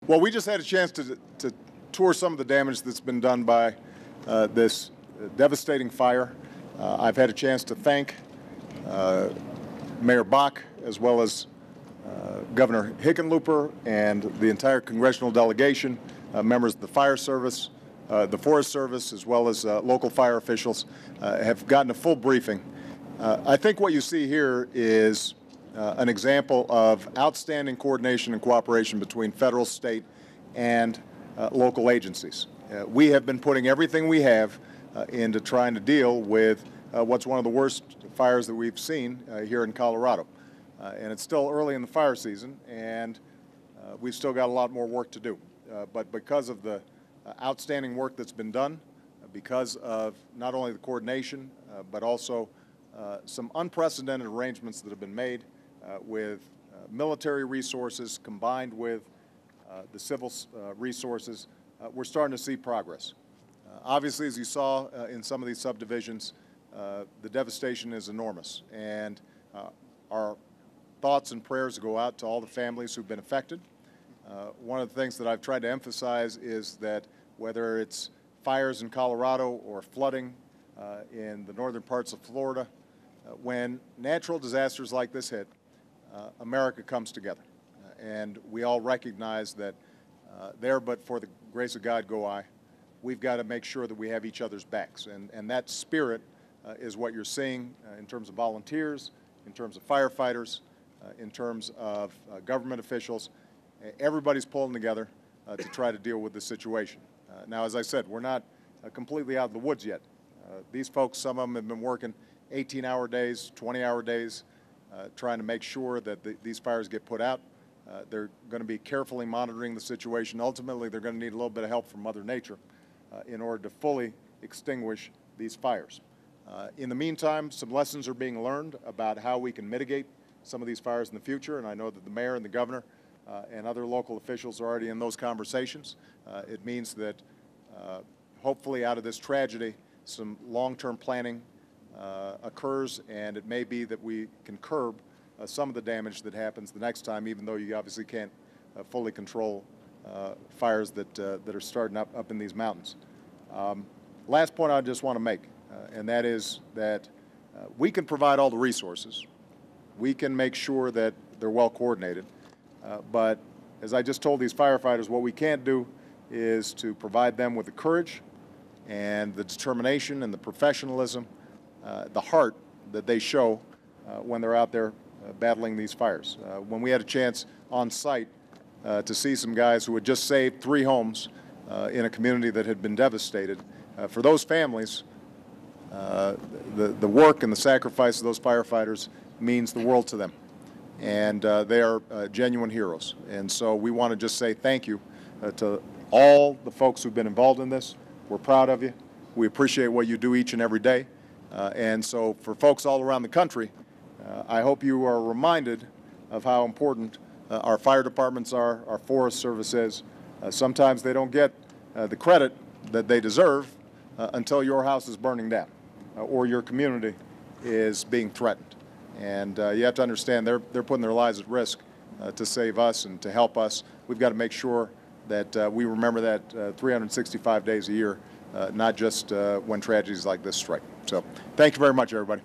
Well, we just had a chance to tour some of the damage that's been done by this devastating fire. I've had a chance to thank Mayor Bach as well as Governor Hickenlooper and the entire congressional delegation, members of the Fire Service, the Forest Service, as well as local fire officials have gotten a full briefing. I think what you see here is an example of outstanding coordination and cooperation between federal, state, and local agencies. We have been putting everything we have into trying to deal with what's one of the worst fires that we've seen here in Colorado. And it's still early in the fire season, and we've still got a lot more work to do. But because of the outstanding work that's been done, because of not only the coordination, but also some unprecedented arrangements that have been made with military resources combined with the civil resources, we're starting to see progress. Obviously, as you saw in some of these subdivisions, the devastation is enormous, and our thoughts and prayers go out to all the families who've been affected. One of the things that I've tried to emphasize is that whether it's fires in Colorado or flooding in the northern parts of Florida, when natural disasters like this hit, America comes together. And we all recognize that there but for the grace of God go I. We've got to make sure that we have each other's backs. And that spirit is what you're seeing in terms of volunteers, in terms of firefighters, in terms of government officials. Everybody's pulling together to try to deal with this situation. Now, as I said, we're not completely out of the woods yet. These folks, some of them have been working 18-hour days, 20-hour days, trying to make sure that these fires get put out. They're going to be carefully monitoring the situation. Ultimately, they're going to need a little bit of help from Mother Nature in order to fully extinguish these fires. In the meantime, some lessons are being learned about how we can mitigate some of these fires in the future, and I know that the mayor and the governor and other local officials are already in those conversations. It means that hopefully out of this tragedy, some long-term planning occurs, and it may be that we can curb some of the damage that happens the next time, even though you obviously can't fully control fires that are starting up in these mountains. Last point I just want to make, and that is that we can provide all the resources. We can make sure that they're well coordinated, but as I just told these firefighters, what we can't do is to provide them with the courage and the determination and the professionalism, the heart that they show when they're out there battling these fires. When we had a chance on site to see some guys who had just saved 3 homes in a community that had been devastated, for those families, the work and the sacrifice of those firefighters means the world to them. And they are genuine heroes. And so we want to just say thank you to all the folks who've been involved in this. We're proud of you. We appreciate what you do each and every day. And so for folks all around the country, I hope you are reminded of how important our fire departments are, our Forest Service is. Sometimes they don't get the credit that they deserve until your house is burning down or your community is being threatened. And you have to understand they're putting their lives at risk to save us and to help us. We've got to make sure that we remember that 365 days a year, not just when tragedies like this strike. So thank you very much, everybody.